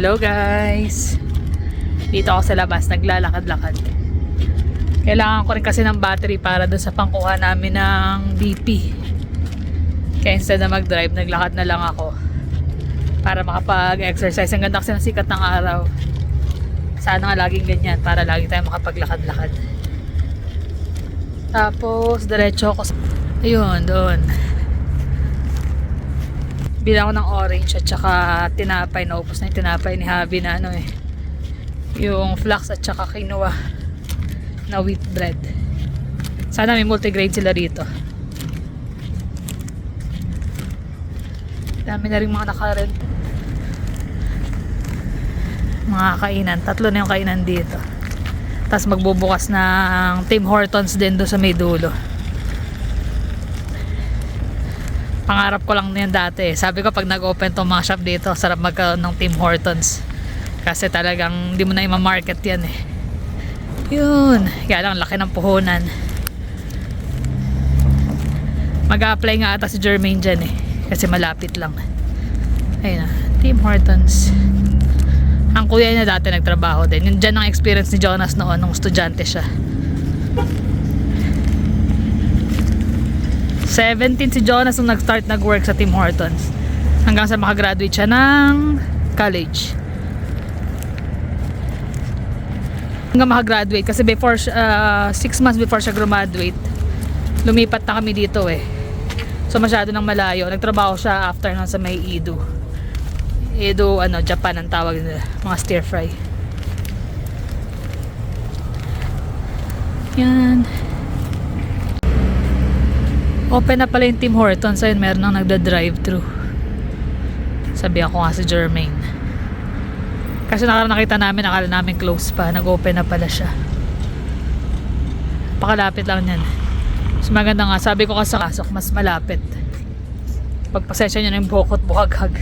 Hello guys! Dito ako sa labas, naglalakad-lakad. Kailangan ko rin kasi ng battery para doon sa pangkuha namin ng BP. Kaya instead na mag-drive, naglakad na lang ako para makapag-exercise. Ang ganda kasi ng sikat ng araw. Sana nga laging ganyan para lagi tayo makapaglakad-lakad. Tapos, diretso ako ayun, doon. Bilang ako ng orange at saka tinapay. Naubos na yung tinapay ni Habi na yung flax at saka quinoa na wheat bread. Sana may multigrain sila rito. Dami na rin mga nakared. Mga kainan. 3 na yung kainan dito. Tapos magbubukas ng Tim Hortons din doon sa may dulo. Pangarap ko lang yan dati. Sabi ko pag nag-open tong mga shop dito, sarap magkaroon ng Tim Hortons. Kasi talagang hindi mo na ima-market yan eh. Yun. Kaya lang laki ng puhunan. Mag-a-apply nga ata si Jermaine dyan eh. Kasi malapit lang. Ayun na. Tim Hortons. Ang kuya niya dati nagtrabaho din. Yun dyan ang experience ni Jonas noon nung estudyante siya. 17 si Jonas nung nag-start nag-work sa Tim Hortons. Hanggang sa makagraduate siya ng college. Hanggang makagraduate. Kasi before 6 months before siya graduate, lumipat na kami dito eh. So masyado nang malayo. Nagtrabaho siya after nun sa may Edo. Edo, Japan ang tawag nila. Mga stir fry. Yan. Open na pala yung Tim Hortons. Ayun, meron nang nagda-drive-thru. Sabi ako nga si Jermaine. Kasi nakita namin, akala namin close pa. Nag-open na pala siya. Pakalapit lang yan. Mas maganda nga. Sabi ko kasi kasok, mas malapit. Pagpasensya nyo na yung bukot, buhaghag.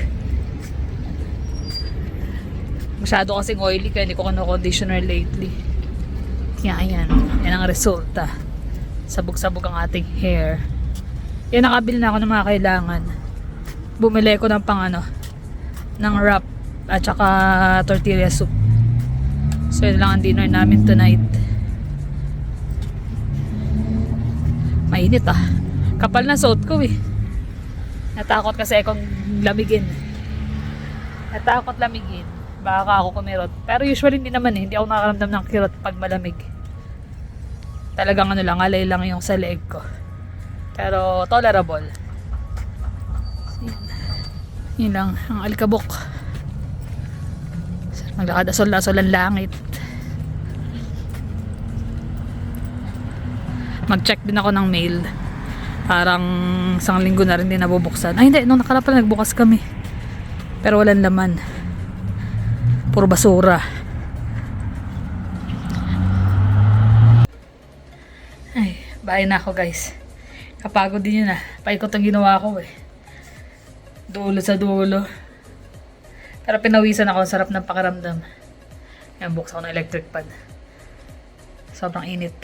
Masyado kasing oily kaya hindi ko conditioner lately. Kaya yan. Yan ang resulta. Sabog-sabog ang ating hair. Yan, nakabili na ako ng mga kailangan. Bumili ko ng ng wrap at saka tortilla soup. So yun lang ang dinner namin tonight. Mainit ah. Kapal na suot ko eh. Natakot kasi akong lamigin. Natakot lamigin. Baka ako kumirot. Pero usually hindi naman eh. Hindi ako nakaramdam ng kirot pag malamig. Talagang lang, alay lang yung sa leeg ko. Pero tolerable. Yun lang, ang alikabok. Maglakad asol-asol ang langit. Mag-check din ako ng mail. Parang 1 linggo na rin din nabubuksan. Ay hindi, nung nakaraan pala nagbukas kami. Pero walang laman. Puro basura. Ay, bye na ako guys. Kapagod din yun ah. Paikot ang ginawa ko eh. Dulo sa dulo. Pero pinawisan ako. Sarap ng pakiramdam. Ayan, buksan ko ng electric pan. Sobrang init.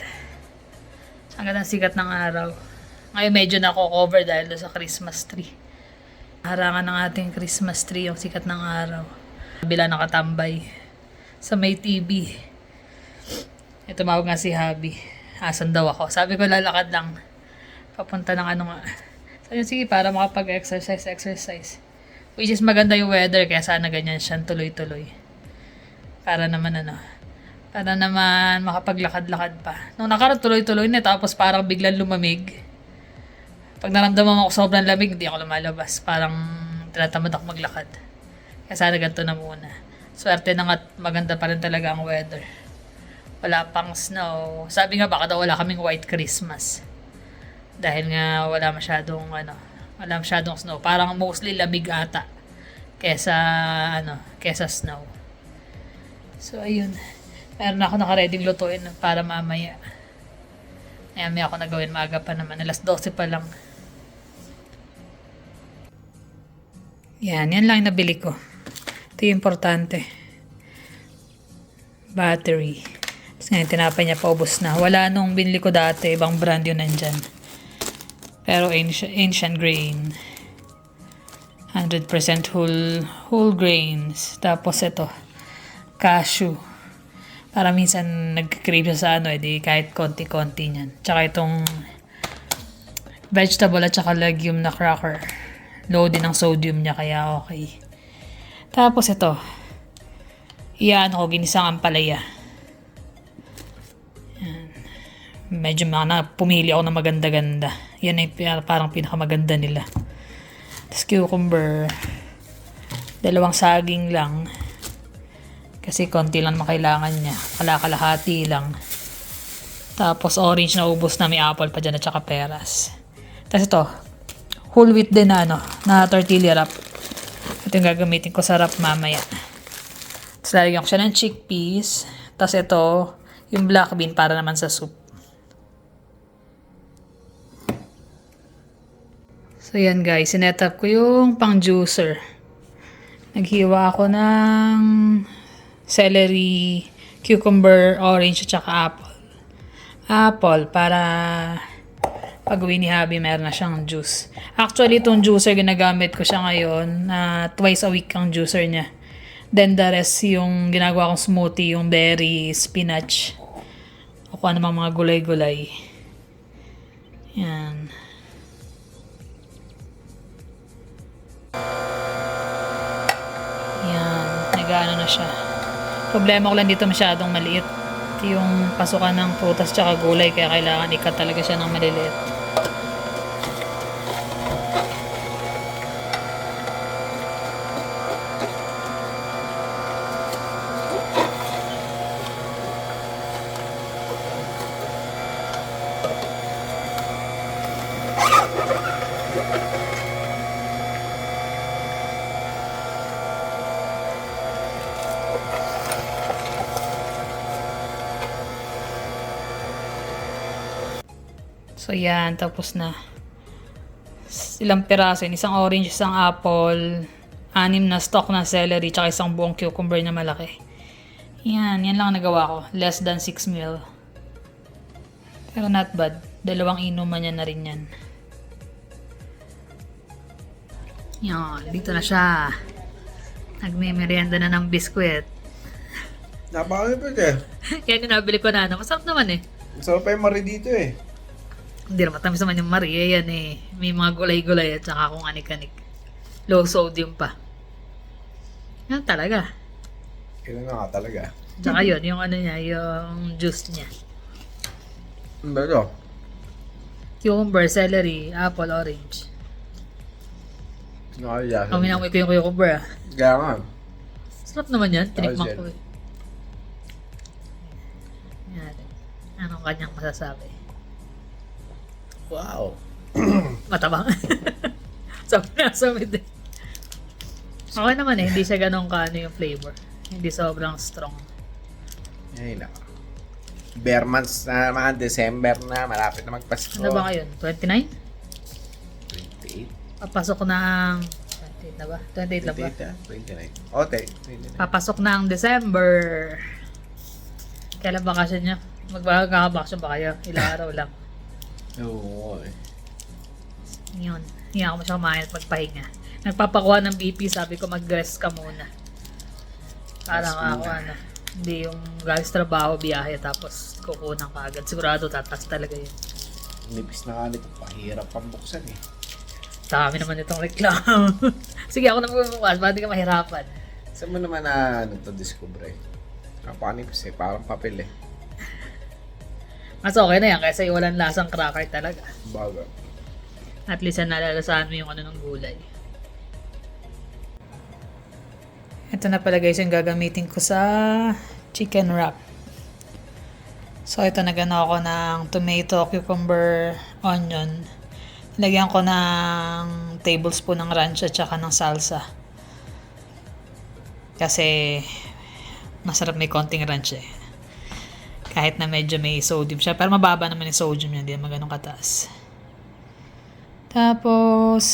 Ang ganda ng sikat ng araw. Ngayon medyo nako-cover dahil sa Christmas tree. Harangan ng ating Christmas tree yung sikat ng araw. Bila nakatambay sa may TV. Ito tumawag nga si Habi. Asan daw ako? Sabi ko lalakad lang. Papunta ng nga. So yun, sige, para makapag-exercise. Which is maganda yung weather, kaya sana ganyan siya, tuloy-tuloy. Para naman makapaglakad-lakad pa. Nung nakaraan tuloy-tuloy na, tapos parang biglang lumamig. Pag naramdaman ako sobrang lamig, hindi ako lumalabas. Parang tinatamad ako maglakad. Kaya sana ganito na muna. Swerte na nga, maganda pa rin talaga ang weather. Wala pang snow. Sabi nga baka daw wala kaming white Christmas. Dahil nga wala masyadong snow. Parang mostly lamig ata kesa snow. So ayun. Meron ako nakareding lutuin para mamaya. May ako nagawin, maaga pa naman. Alas 12 pa lang. Yan lang yung nabili ko. Ito yung importante. Battery. Tapos ngayon tinapay niya, paubos na. Wala nung binili ko dati, ibang brand yun nandyan. Pero ancient grain. 100% whole grains. Tapos ito, cashew. Para minsan nag-crave siya sa ano, di kahit konti-konti niyan. Tsaka itong vegetable at saka legume na cracker. Low din ang sodium niya, kaya okay. Tapos ito, iyan ko, ginisang ampalaya. Yan. Medyo pumili ako ng maganda-ganda. Yan ay parang pinakamaganda nila. Tapos cucumber, 2 saging lang. Kasi konti lang makailangan niya. Kalahati lang. Tapos orange na ubos na, may apple pa dyan at saka peras. Tapos ito, whole wheat din na na tortilla wrap. Ito yung gagamitin ko sa wrap mamaya. Tapos lalagyan ko siya ng chickpeas. Tapos ito, yung black bean para naman sa soup. So yan guys, sinet up ko yung pang juicer. Naghiwa ako ng celery, cucumber, orange at saka apple. Apple para pag uwi ni Habi meron na siyang juice. Actually itong juicer ginagamit ko siya ngayon na twice a week ang juicer niya. Then the rest yung ginagawa kong smoothie, yung berry, spinach, o kung ano mga gulay-gulay. Yan. Yan. Nag-ano na siya. Problema ko lang dito masyadong maliit yung pasukan ng prutas tsaka gulay, kaya kailangan ikat talaga siya ng maliliit. So yan, tapos na. Ilang piraso, isang orange, isang apple, 6 na stalk na celery, tsaka isang buong cucumber na malaki. Yan lang nagawa ko. Less than 6 ml. Pero not bad. 2 inuman niya na rin yan. Yan, dito na siya. Nagme-merienda na ng biskwit. Napakalipid eh. Yan yung nabili ko na. Masarap naman eh. Masarap pa yung mari dito eh. Hindi na matamis naman yung Marie. Yan eh. May mga gulay-gulay at saka kung anik-anik. Low sodium pa. Yan talaga. Kailan na nga talaga. Tsaka yun, yung ano niya, yung juice niya. Ang bago. Cucumber, celery, apple, orange. Nakaliyasan. Amoy ko yung cucumber ah. Kaya nga. Sarap naman yan. Tinikman ko Jen. eh. Yan. Anong kanyang masasabi? Wow. Matabang. Sabi din. Okay naman eh. Hindi siya ganun kaano yung flavor. Hindi sobrang strong. Ay na. Bare months na mga December na. Malapit na magpasko. Ano ba ngayon? 29? 28? Papasok na ang... 28 na ba? 28 na ba? 29. Okay, 29. Papasok na ang December. Kailan bakasyon niya? Magkakabakasyon ba kayo? Ilang araw lang. Oo eh. Yun. Hindi ako masyadong kumain at magpahinga. Nagpapakuha ng BP, sabi ko mag-rest ka muna. Parang Rest ako muna. hindi yung galis trabaho, biyahe, tapos kukunan ka agad. Sigurado tatas talaga yun. Nipis na nga nito. Pahirap pang buksan eh. Dami naman itong reklamo. Sige, ako na magbubukas. Bakit di ka mahirapan? Saan mo naman na discover eh? Napakanipis eh. Parang papel eh. Mas okay na yan kaysa yung walang lasang cracker talaga. Bago. At least nalalasahan mo yung ano ng gulay. Ito na pala guys yung gagamitin ko sa chicken wrap. So ito nagano ako ng tomato, cucumber, onion. Nilagyan ko ng tablespoon ng ranch at saka ng salsa. Kasi masarap may konting ranch eh. Kahit na medyo may sodium siya. Pero mababa naman yung sodium niya. Hindi naman ganun kataas. Tapos,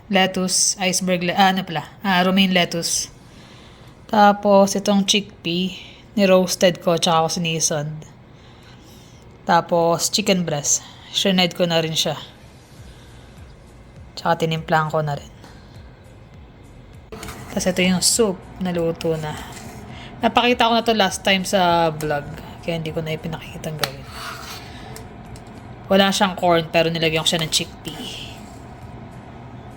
lettuce, romaine lettuce. Tapos, itong chickpea, ni-roasted ko, tsaka ko sinisod. Tapos, chicken breast. Shredded ko na rin siya. Tsaka tinimplahan ko na rin. Tapos ito yung soup na luto na. Napakita ko na to last time sa vlog. Kaya hindi ko na ipinakitang gawin. Wala siyang corn pero nilagyan ko siya ng chickpea.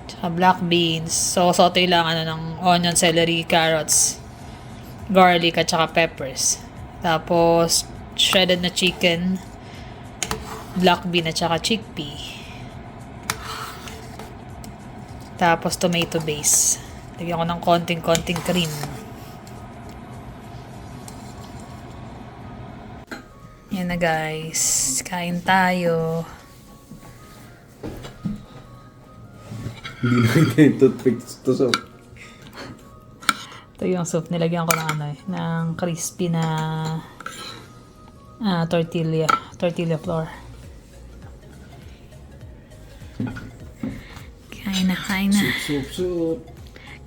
Tsaka black beans. So, saute lang ng onion, celery, carrots, garlic, at saka peppers. Tapos, shredded na chicken, black bean, at saka chickpea. Tapos, tomato base. Lagyan ko ng konting cream. Yan na guys. Kain tayo. Hindi na yung toothpicks to so. Ito yung soup. Nilagyan ko ng ng crispy na tortilla flour. Kain na. Soup.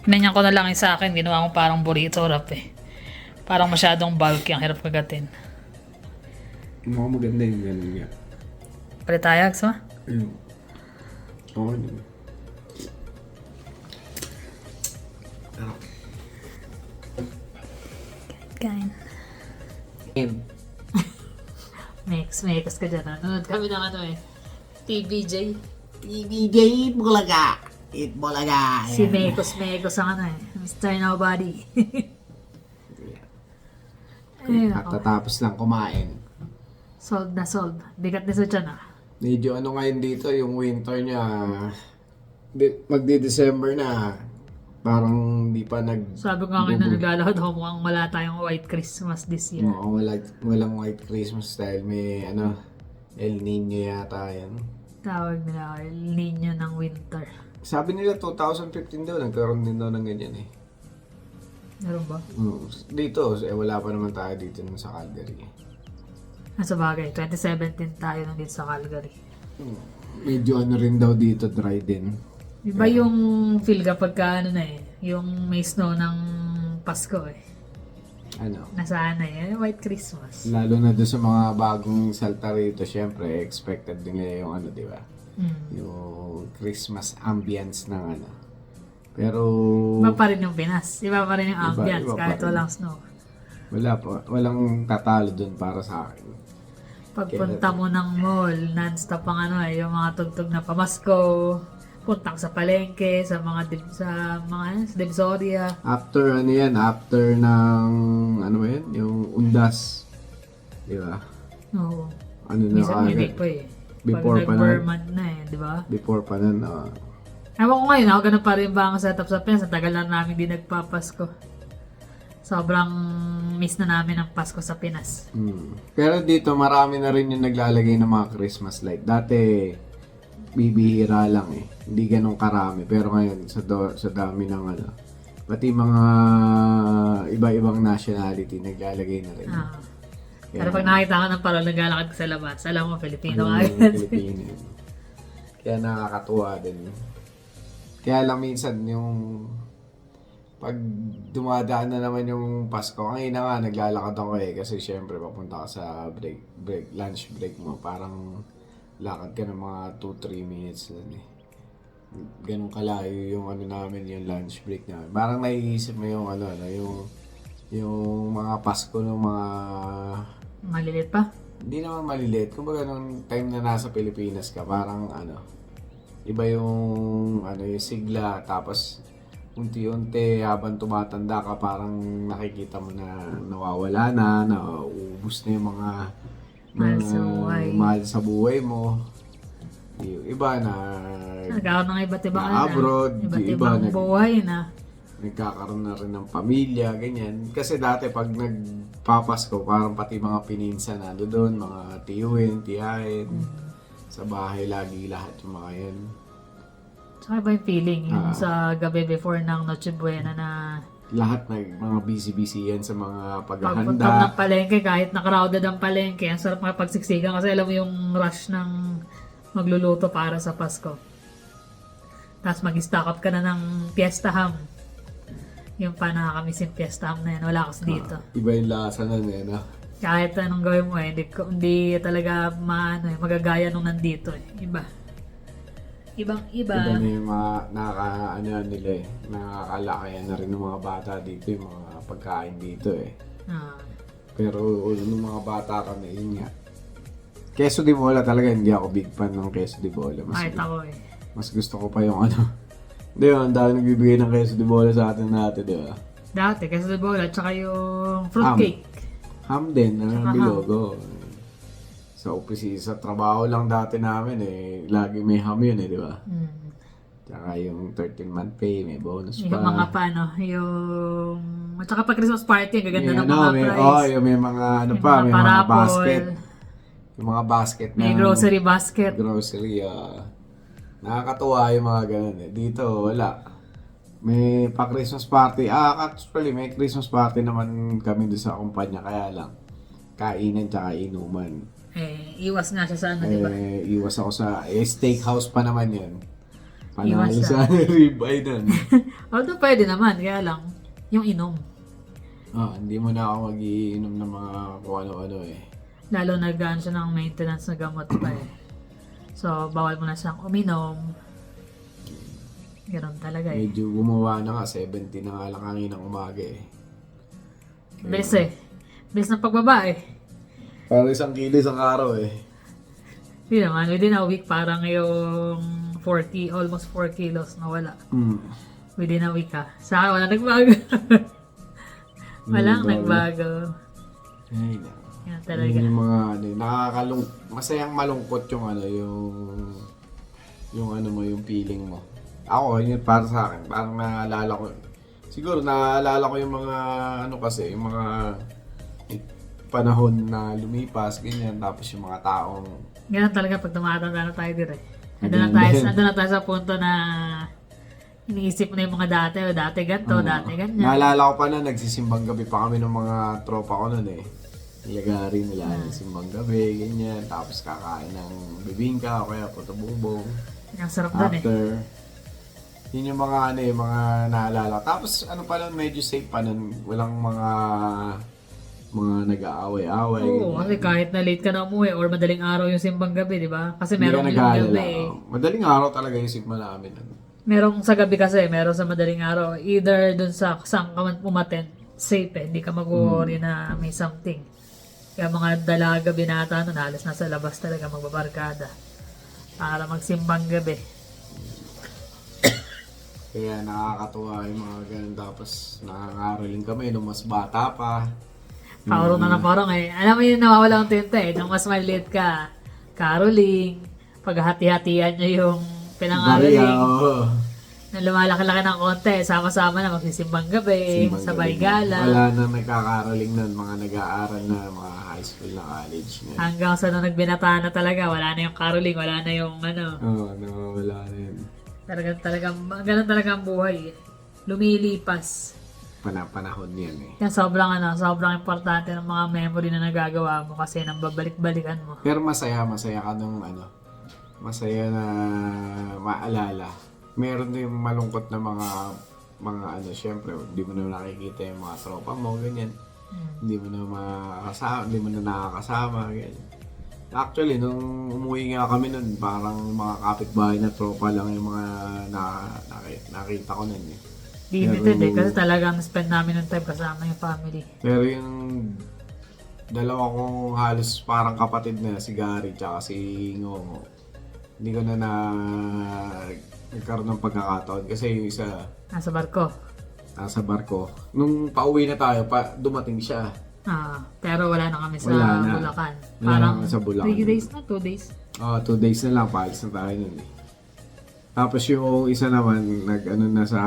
Kinanyan ko na lang yung sa akin. Ginawa ko parang burrito wrap eh. Parang masyadong bulky. Ang hirap kagatin. Mukhang maganda yung ganun nga. Palit tayo, Ags, ma? Ayun. Oo naman. Kain. Mekas ka dyan. Nanonood kami ng TVJ. TVJ Bulaga. It Bulaga. Si Mekos ang Mr. Nobody. Ayun ako. Tatapos lang kumain. Sold. Bigat ni Suchan Medyo ngayon dito, yung winter niya, magdi-December na, parang di pa Sabi ko nga ngayon na naglalakad ako mukhang wala tayong white Christmas this year. Oo, walang white Christmas dahil may El Nino yata yan. Tawag nila El Nino ng winter. Sabi nila 2015 daw, nagkaroon din daw ng ganyan eh. Meron ba? Dito, wala pa naman tayo dito sa Calgary. Sa bagay, 2017 tayo nandito sa Calgary. Medyo rin daw dito, dry din. Iba yung feel kapag yung may snow ng Pasko eh. Nasaan White Christmas. Lalo na doon sa mga bagong salta rito, syempre, expected din nila yung di ba? Yung Christmas ambience ng Pero... Iba pa rin yung Pinas. Iba pa rin yung ambience iba kahit pa rin. walang snow. Walang tatalo doon para sa akin. Pagpunta mo ng mall, non-stop ang yung mga tugtog na pamasko, punta ka sa palengke, sa sa Divisoria. After after ng yung undas. Di ba? Oo. Na Minsan pa eh. Before Pag pa nag-Burman na di ba? Before pa nun, Ewan ko ngayon, ganun pa rin ba ang setup sa Pinas? Ang tagal na namin di nagpapasko. Sobrang miss na namin ang Pasko sa Pinas. Pero dito, marami na rin yung naglalagay ng mga Christmas light. Dati, bibihira lang eh. Hindi ganun karami. Pero ngayon, sa dami ng pati mga iba-ibang nationality, naglalagay na rin. Pero pag nakita ka ng parang naglalakad ka sa labas, alam mo, Filipino ka. Filipino. Kaya nakakatuwa din. Kaya lang minsan yung pag dumadaan na naman yung Pasko, ngayon na nga naglalakad ako kasi syempre papunta ka sa lunch break mo, parang lakad ka ng mga 2-3 minutes lang eh. Ganun kalayo yung namin, yung lunch break namin. Parang naiisip mo yung yung mga Pasko ng mga... Malilit pa? Hindi naman maliliit. Kumbaga nung time na nasa Pilipinas ka, parang iba yung yung sigla, tapos unti-unti habang tumatanda ka, parang nakikita mo na nawawala na, nauubos na yung mga mahal sa buhay mo. Yung iba na nagkakaroon ng iba't ibang abroad, iba't ibang buhay na. Nagkakaroon na rin ng pamilya, ganyan. Kasi dati pag nagpapasko, parang pati mga pininsan na doon, mga tiyuhin, tiyahin. Sa bahay lagi lahat yung mga yan. Tsaka iba yung feeling, yung sa gabi before ng Noche Buena na lahat mga busy-busy yan sa mga pagpunta paghahanda. ng palengke, kahit na-crowded ang palengke, ang sarap makapagsiksikan kasi alam mo yung rush ng magluluto para sa Pasko. Tapos mag-stock up ka na ng Fiesta Ham. Yung pa nakakamiss yung Fiesta Ham na yan, wala kasi dito. Iba yung lasa na yan, Kahit anong gawin mo hindi talaga magagaya nung nandito eh. Ibang-iba. Iba na yung mga ano nila eh. Nakakalakayan na rin ng mga bata dito yung mga pagkain dito eh. Ah. Pero nung mga bata kami, yun nga. Queso di bola talaga, hindi ako big fan ng queso di bola. Kahit ako eh. Mas gusto ko pa yung ano. Di ba, ang dami nagbibigay ng queso di bola sa atin natin, di ba? Dati, queso de bola, tsaka yung fruitcake. Ham din, Tsaka bilogo. Sa sa trabaho lang dati namin eh, lagi may ham yun eh, di ba? Mm. Tsaka yung 13-month pay, may bonus Yung pa. mga paano, yung... At saka pag Christmas party, ang gaganda ng May mga may, prize. yung may mga ano Yung pa, mga may mga parapol. basket. Yung mga basket May grocery basket. Grocery, nakakatuwa yung mga ganun eh. Dito, wala. May pa-Christmas party. Actually, may Christmas party naman kami doon sa kumpanya. Kaya lang, kainan tsaka inuman. Iwas nga siya sa ano, di ba? Iwas ako sa, steakhouse pa naman yun. Panalo Iwas sa ribeye dun. Although pwede naman, kaya lang, yung inom. Hindi mo na ako mag-iinom ng mga kung ano-ano eh. Lalo nag-ano siya ng maintenance na gamot pa eh. So, bawal mo na siyang uminom. Ganun talaga eh. Medyo gumawa na nga, 70 na nga lang kanginang umaga eh. Bilis eh. Bilis ng pagbaba eh. Parang 1 kilo isang araw eh. Hindi naman, within a week parang yung almost 4 kilos na wala. Within a week ha. Sa akin, wala nagbago. Walang nagbago. Ay na. Yan talaga. Yung mga masayang malungkot yung yung ano mo, yung feeling mo. Ako, yun para sa akin, parang naalala ko. Siguro naalala ko yung mga kasi, yung mga panahon na lumipas, ganyan, tapos yung mga taong Ganun talaga pag tumatanda na tayo dire. Ganun Nandun na tayo sa punto na iniisip mo na yung mga dati ganito, dati ganyan. Naalala ko pa na nagsisimbang gabi pa kami ng mga tropa ko nun eh. Nilagari nila simbang gabi, ganyan. Tapos kakain ng bibingka o kaya puto bumbong. Ang sarap doon eh. After, yun yung mga mga naalala. Tapos ano pa nun, medyo safe pa nun. Walang mga nag-aaway-aaway. Oo, kasi kahit na late ka na umuwi or madaling araw yung simbang gabi, di ba? Kasi Hindi ka merong yung nag-aalala. gabi eh. Madaling araw talaga yung sigma namin. Merong sa gabi kasi, meron sa madaling araw. Either dun sa saan ka man umattend, safe eh. Hindi ka mag-worry na may something. Kaya mga dalaga binata nun, halos nasa labas talaga magbabarkada. Para magsimbang gabi. Kaya nakakatuwa yung mga ganun. Tapos nakakaraling kami nung mas bata pa. Paurong na parang eh. Alam mo yung nawawala ang tinta eh. Nung mas maliit ka, caroling, paghati-hatian nyo yung pinangaroling. Nung lumalaki-laki ng konti, sama-sama na magsisimbang gabi, sabay gala. Wala na nagkakaraling nun, mga nag-aaral na, mga high school na college. Hanggang sa nung nagbinata na talaga, wala na yung caroling, wala na yung ano. Wala na yun. Ganun talaga ang buhay eh. Lumilipas. Panahon yan eh. Yan sobrang importante ng mga memory na nagagawa mo kasi nang babalik-balikan mo. Pero masaya ka nung masaya na maalala. Meron din malungkot na mga syempre, hindi mo na nakikita yung mga tropa mo, ganyan. Hindi mo na nakakasama, ganyan. Actually, nung umuwi nga kami nun, parang mga kapitbahay na tropa lang yung mga nakita ko nun eh. Limited eh, kasi talagang spend namin ng time kasama yung family. Pero yung dalawa kong halos parang kapatid na, si Gary tsaka si Ngongo, hindi ko na nagkaroon ng pagkakataon kasi yung isa Nasa barko. nasa barko. Nung pauwi na tayo, dumating siya. Pero wala na kami sa Wala na. Bulacan. Wala Parang na sa Bulacan. 3 days na, 2 days. 2 days na lang, paalis na tayo nun eh. Tapos yung isa naman, na sa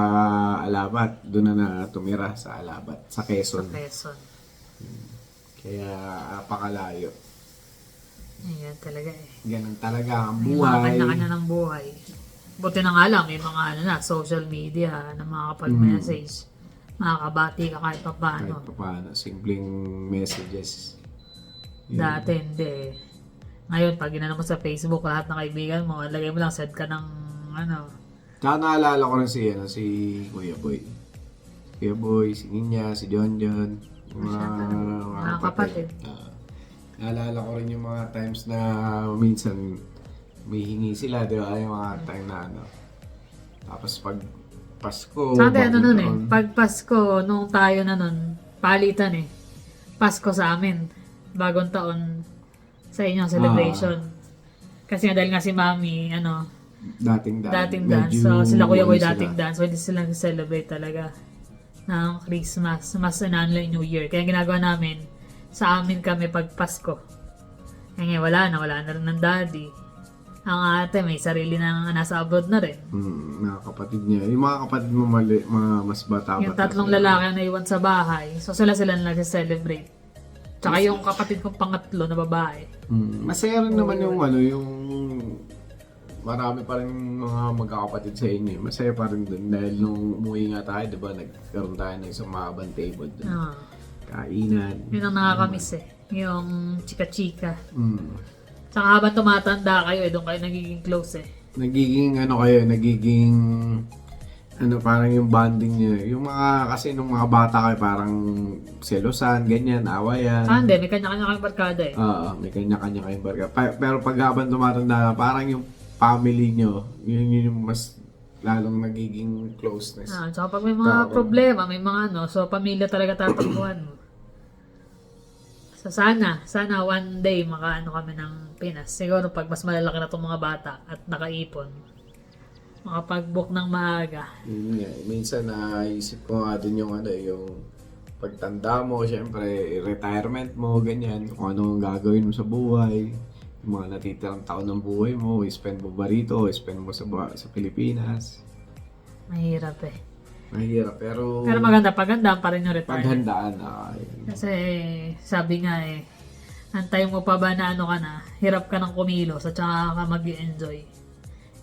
Alabat. Doon na tumira sa Alabat, sa Quezon. Quezon. Kaya apakalayo. Ayan talaga eh. Ganun talaga ang May mga buhay. kanya-kanya ng buhay. Buti na nga lang, may mga social media na makakapag-message. Makakabati ka kahit pa paano. Kahit paano, simpleng messages. Dati hindi eh. Ngayon, pag ginano mo sa Facebook, lahat ng kaibigan mo, lagay mo lang, send ka ng Tsaka naalala ko rin si Kuya Boy. Kuya Boy, si Ninya, si John. Yung mga kapatid. Naalala ko rin yung mga times na minsan may hingi sila, di ba? Yung mga time na ano. Tapos pag Pasko, Saka ano bagong nun eh, taon, pag Pasko, nung tayo na nun, palitan eh. Pasko sa amin, bagong taon sa inyong celebration. Kasi nga dahil nga si Mami, dating dance. So sila Kuya Boy dating dance. So hindi sila celebrate talaga ng Christmas. Mas lang New Year. Kaya ginagawa namin, sa amin kami pag Pasko. Kaya nga wala na rin ng daddy. Ang ate may sarili na nasa abroad na rin. mga kapatid niya. Yung mga kapatid mo mga mas bata. Yung tatlong lalaki na naiwan sa bahay. So sila na nag-celebrate. Tsaka yung kapatid kong pangatlo na babae. Masaya rin naman yung yung marami pa rin mga magkakapatid sa inyo. Masaya pa rin dun. Dahil nung umuwi nga tayo, di ba, nagkaroon tayo ng isang mahabang table dun. Ah. Kainan. Yun ang nakakamiss eh. Yung chika-chika. Mm. Tsaka habang tumatanda kayo, doon kayo nagiging close eh. Nagiging parang yung bonding niya. Yung mga, kasi nung mga bata kayo, parang selosan, ganyan, awayan. Hindi. May kanya-kanya kayong barkada eh. May kanya-kanya kayong barka. Pero pag habang tumatanda, parang yung family nyo, yun yung mas lalong nagiging closeness. Tsaka pag may mga problema, may mga so pamilya talaga tatakbuhan mo. So sana one day makaano kami ng Pinas. Siguro pag mas malalaki na itong mga bata at nakaipon, makapag-book ng maaga. Yun nga, minsan naisip ko nga din yung yung pagtanda mo, syempre, retirement mo, ganyan, kung ano ang gagawin mo sa buhay, yung mga natitirang taon ng buhay mo, i-spend mo ba rito, i-spend mo sa Pilipinas. Mahirap eh. Mahirap, pero Paganda pa rin yung retirement. paghandaan Kasi sabi nga antay mo pa ba na ka na, hirap ka ng kumilos at saka ka mag-enjoy.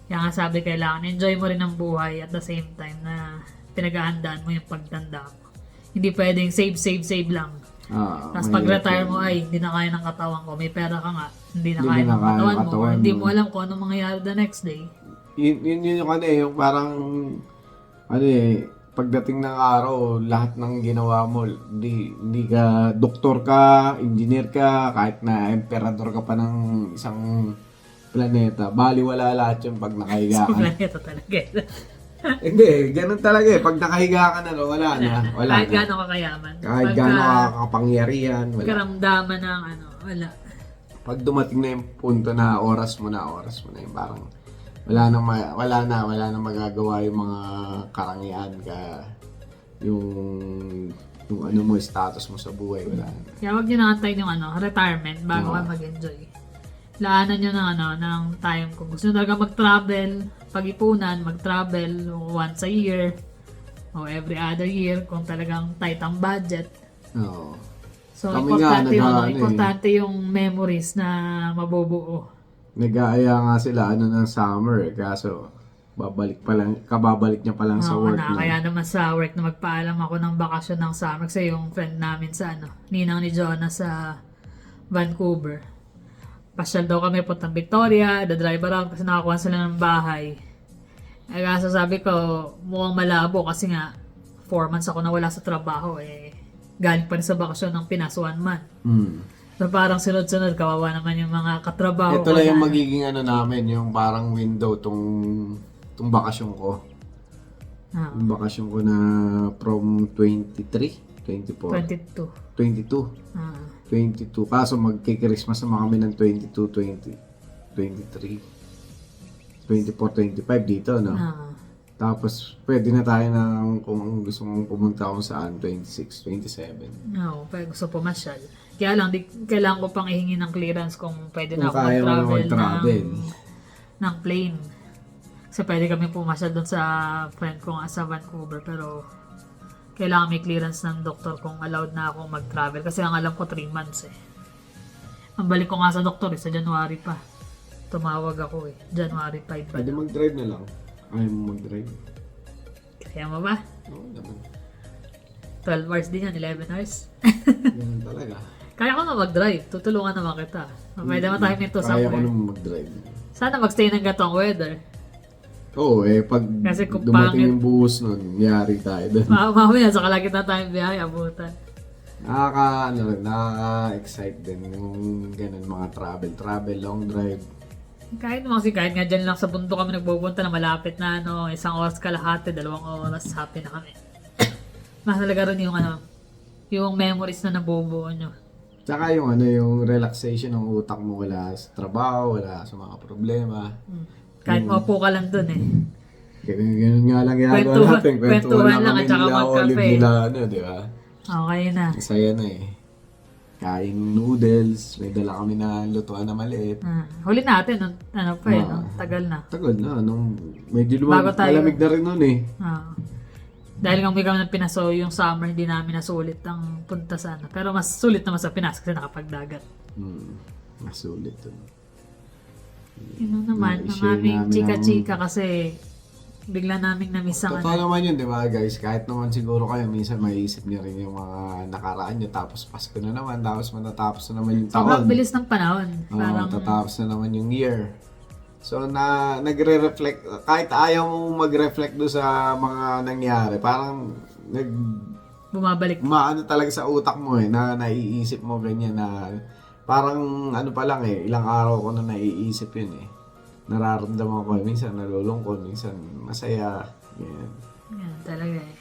Kaya nga sabi kailangan, enjoy mo rin ang buhay at the same time na pinag-ahandaan mo yung pagtanda mo. Hindi pwedeng save lang. Tapos pag-retire mo hindi na kaya ng katawan ko. May pera ka nga, hindi na kaya ng katawan mo. Hindi mo alam kung anong mangyayari the next day. Yun yung parang pagdating ng araw, lahat ng ginawa mo, hindi ka doktor ka, engineer ka, kahit na emperador ka pa ng isang planeta, baliwala lahat yung pag nakahiga ka. Planeta talaga. Hindi, ganun talaga Pag nakahiga ka na, wala na. Kahit gano'n ka kayaman. Kahit gano'n ka kapangyarihan, wala. Karamdaman ng wala. Pag dumating na yung punto na oras mo na yung parang wala na magagawa yung mga karangyaan ka, yung mo, status mo sa buhay, wala na. Kaya wag nyo nakantayin yung retirement bago ka mag-enjoy. Laanan nyo ng time kung gusto nyo talaga mag-travel, pag-ipunan, mag-travel once a year o every other year kung talagang tight ang budget. Oo. So, Kami importante yung memories na mabubuo. Nag-aaya nga sila ng summer kaso kababalik niya pa lang sa work na. Kaya naman sa work na magpaalam ako ng bakasyon ng summer kasi yung friend namin sa ninang ni Jonah sa Vancouver. Pasyal daw kami puntang Victoria, drive around kasi nakakuha sila ng bahay. Kaso sabi ko, mukhang malabo kasi nga 4 months ako nawala sa trabaho galing pa rin sa bakasyon ng Pinas 1 month. So parang sunod-sunod, kawawa naman yung mga katrabaho. Ito lang yung magiging namin, yung parang window tong bakasyon ko. Yung bakasyon ko na from 23, 24. 22. 22. Kaso magkikrismas naman kami ng 22, 20, 23, 24, 25 dito, no? Tapos pwede na tayo kung gusto mong pumunta kung saan, 26, 27. No, pwede gusto pumasyal. Kaya lang, kailangan ko pang ihingi ng clearance kung pwede na ako Kung kaya mo na mag-travel ng plane. Kasi pwede kami pumasyal doon sa friend ko sa Vancouver, pero kailangan may clearance ng doktor kung allowed na akong mag-travel. Kasi ang alam ko 3 months Ang balik ko nga sa doktor sa January pa. Tumawag ako January 5 pa. Pwede mag-drive na lang. Ayaw mo mag-drive. Kaya mo ba? Oo naman. 12 hours din yan, 11 hours. Ganun talaga. Kaya ko na mag-drive. Tutulungan naman kita. Pwede naman tayo nito sa Kaya ko naman mag-drive. Sana magstay ng gatong weather. Oo, pag Kasi kung dumating pangit- yung buhos nun, yari tayo doon. Mamaya sa kalagit na tayong biyahe, abutan. Nakaka-excite din yung ganun mga travel, long drive. Kahit naman kasi kahit nga dyan lang sa bundok kami nagpupunta na malapit na 1 oras kalahati, 2 oras, happy na kami. Mahalaga rin yung yung memories na nabubuo nyo. Tsaka yung relaxation ng utak mo wala sa trabaho, wala sa mga problema. Kahit maupo ka lang dun eh. Ganun nga lang ginagawa Kwentuhan- natin. kwentuhan lang kami at saka nila magkape. Olive nila, di ba? Okay na. Masaya na eh. Kain noodles, may dala kami na lutuan na maliit. Huli natin, tagal na. Tagal na, nung medyo Bago tayo. malamig na rin nun eh. Dahil nga may kami ng Pinaso, yung summer hindi namin nasulit ang punta sa Pero mas sulit naman sa Pinas kasi nakapagdagat. Masulit dun. Yun naman, ang Na-share aming namin chika-chika kasi bigla naming namiss ang Totoo naman yun, di ba guys? Kahit naman siguro kayo, minsan maiisip niyo rin yung mga nakaraan nyo, tapos Pasko na naman, tapos matatapos na naman yung Sobrang taon. bilis ng panahon. Oo, Parang, tatapos na naman yung year. So, nagre-reflect, kahit ayaw mo mag-reflect do sa mga nangyari, parang bumabalik. maano talaga sa utak mo na naiisip mo ganyan na parang ano pa lang ilang araw ko na naiisip yun nararamdaman ko, minsan nalulungkot, minsan masaya, ganyan. Yan talaga eh.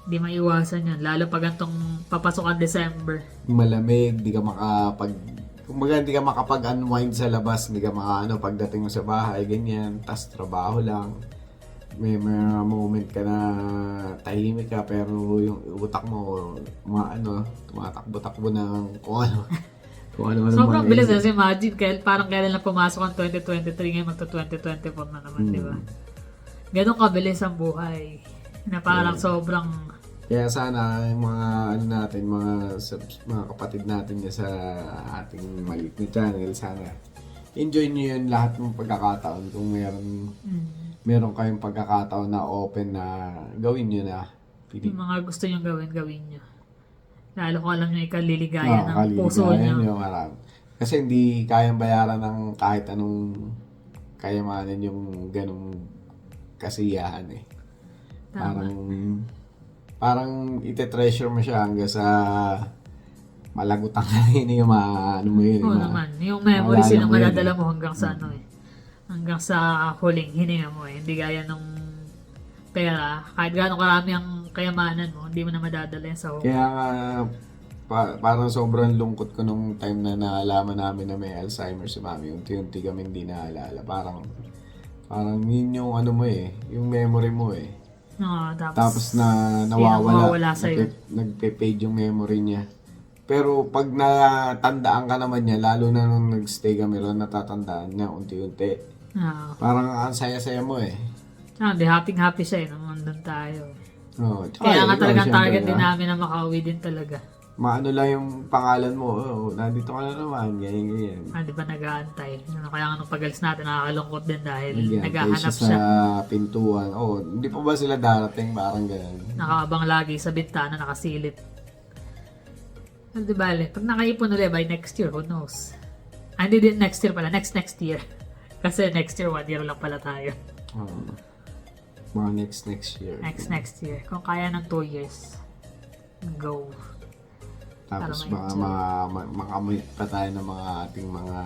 Hindi maiwasan yun. Lalo pag antong papasok ang December. Malamig, kumbaga hindi ka makapag-unwind sa labas, hindi ka pagdating mo sa bahay, ganyan, tas trabaho lang. May mga moment ka na tahimik ka, pero yung utak mo, tumatakbo-takbo ng kung ano. Kung ano Sobrang bilis kasi imagine, parang kailan lang pumasok ang 2023, ngayon magto-2024 na naman, di ba? Ganon kabilis ang buhay. Na parang sobrang... Kaya sana yung mga mga kapatid natin niya sa ating maliit na channel, sana enjoy niyo yun lahat ng pagkakataon. Kung meron kayong pagkakataon na open na gawin niyo na. Yung mga gusto nyong gawin nyo. Lalo kung alam nyo ikaliligaya ng puso nyo. Marami. Kasi hindi kayang bayaran ng kahit anong kayamanan yung ganong kasiyahan eh. Tama. Parang ite-treasure mo siya hanggang sa malagutan ka rin yung mo yun. Oo naman. Yung memories maalala yun ang mo yun madadala mo hanggang sa hanggang sa huling hininga mo eh. Hindi gaya nung pera. Kahit gano'ng karami ang kayamanan mo, hindi mo na madadala yan sa huli. Kaya nga, parang sobrang lungkot ko nung time na naalaman namin na may Alzheimer si Mami. Unti-unti kami hindi naalala. Parang yun yung mo yung memory mo eh. Tapos nawawala sa'yo. Nagpe-fade yung memory niya. Pero pag natandaan ka naman niya, lalo na nung nagstay kami ron, natatandaan niya unti-unti. Parang ang saya-saya mo eh. Happy siya nung nandun tayo. Kaya nga talagang target din namin na makauwi din talaga. Maano lang yung pangalan mo, nandito ka na naman, ganyan. Di ba nag-aantay? Kaya nga nung pag-alis natin, nakakalungkot din dahil Nag-aantay naghahanap sa siya. pintuan. Hindi pa ba sila darating? Parang ganyan. Nakaabang lagi sa bintana, nakasilip. Di ba, pag nakaipon ulit by next year, who knows? Hindi din next year pala, next year. Kasi next year, 1 year lang pala tayo. Mga next year. Next year. Kung kaya ng 2 years, go. Tapos Para baka makamit pa tayo ng mga ating mga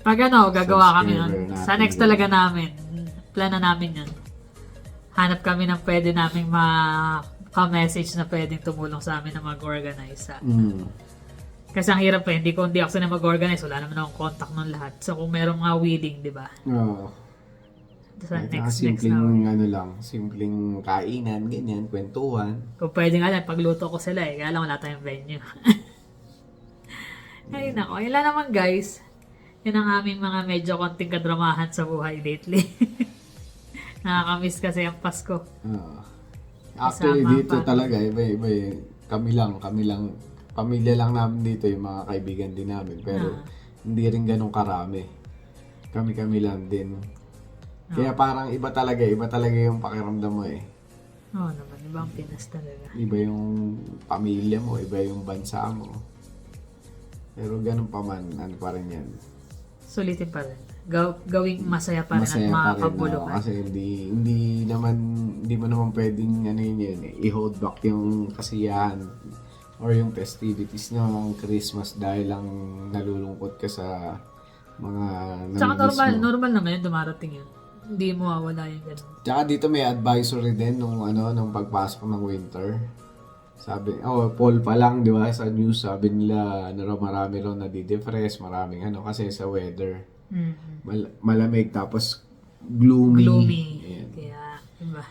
Pag gagawa kami nun. subscriber Sa natin next din. talaga namin. Plan na namin yun. Hanap kami ng pwede naming ka-message na pwedeng tumulong sa amin na mag-organize. Kasi ang hirap hindi ako sana mag-organize. Wala naman akong contact ng lahat. So kung merong mga willing, di ba? Sa next na. Simpleng kainan, ganyan, kwentuhan. Kung pwede nga lang, pagluto ko sila kaya lang wala tayong venue. Ay nako, yun lang naman guys. Yun ang aming mga medyo konting kadramahan sa buhay lately. Nakakamiss kasi ang Pasko. Actually, Kasama dito pa. talaga, iba kami lang, pamilya lang namin dito, yung mga kaibigan din namin. Pero, hindi rin ganun karami. Kami lang din. Kaya parang iba talaga yung pakiramdam mo eh. Oo naman, ibang Pinas talaga. Iba yung pamilya mo, iba yung bansa mo. Pero ganun pa man, pa rin yan. Sulitin pa rin. Gawing masaya pa rin at Masaya pa rin, makakabuluhan. kasi hindi mo naman pwedeng i-hold back yung kasiyahan or yung festivities ng Christmas dahil lang nalulungkot ka sa mga Tsaka namimiss mo. normal na ngayon dumarating yun. Hindi mo mawala yung ganun. Tsaka dito may advisory din nung pagpasok ng winter. Sabi, fall pa lang, di ba? Sa news, sabi nila, marami raw nadidepress, maraming kasi sa weather. Malamig, tapos gloomy. Ayan. Kaya, diba?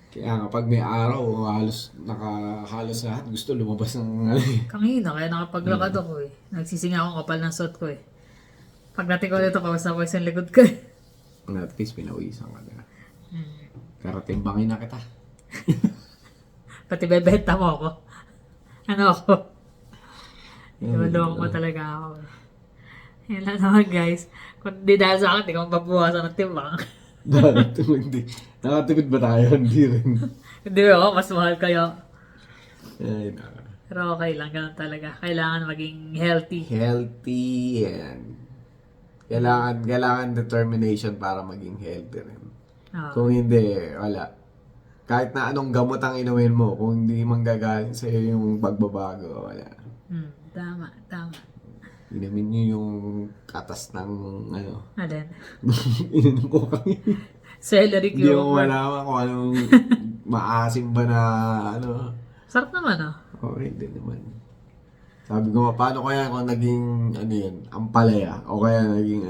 Kaya kapag may araw, halos lahat gusto lumabas ng Kanina, kaya nakapaglakad ako eh. Nagsisinga akong kapal ng suot ko eh. Pagdating ko dito, kawas na kawas yung likod ko eh. At least pinawisan ka na. Karatimbangin na kita. Pati bebenta mo ako. Ano ako? Iwadawang mo talaga ako. Yan lang naman guys. Kung di dahil sa akin, di ko mapabuwasan ng timbang. Hindi. Nakatugod ba tayo? Hindi rin. Hindi ako, mas mahal kayo. Ay, naka. Pero okay lang, ganun talaga. Kailangan maging healthy. Healthy and kailangan determination para maging healthy rin. Oo. Kung hindi, wala. Kahit na anong gamot ang inumin mo, kung hindi manggagaling sa iyo yung pagbabago, wala. Tama. Inumin nyo yung katas ng Alin? ininom ko kami. Celery Hindi mo cucumber. malaman kung anong maasim ba na Sarap naman ah. Okay, hindi naman. Sabi ko, paano kaya kung naging, ampalaya? O kaya naging,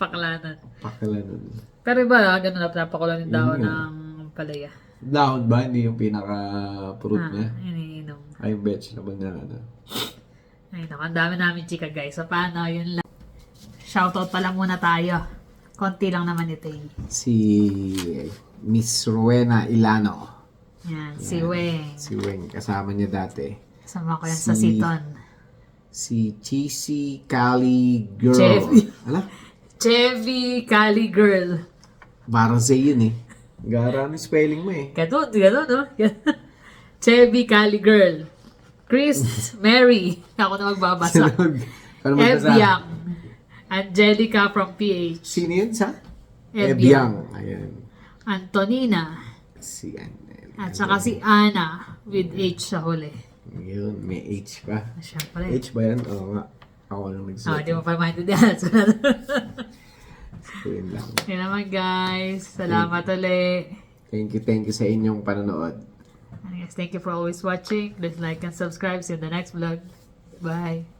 Paklanan. pakala nun. Pero iba, ganun na napakulan yung dahon Yun nga. ng palaya. Dahon ba? Hindi yung pinaka-fruit niya? Iniinom. Ay, yung vegetable na, Ay, naku, ang dami namin chika guys. So, paano, yun lang. Shoutout pa lang muna tayo. Konti lang naman ito eh. Si Miss Rowena Ilano. Yan, si Weng. Si Weng, kasama niya dati. Kasama ko yan sa Siton. Si Cheesy Cali Girl. Chevy. Ano? Chevy Cali Girl. Barzay yun eh. Gara ang spelling mo eh. Ganun, no? Chevy Cali Girl. Chris Mary. Ako na magbabasa. Ano magbasa? Ebyang. Angelica from PH. Sino yun sa? Ebyang. Ayan. Antonina. Si At saka si Ana with H sa huli. Yun, may H pa. Siyempre. H ba yan? Oo nga. Ako lang nagsulat. Di mo pa maintindihan. So, yun lang. Yun naman guys. Salamat ulit. Thank you sa inyong panonood. And guys, thank you for always watching. Please like and subscribe. See you in the next vlog. Bye.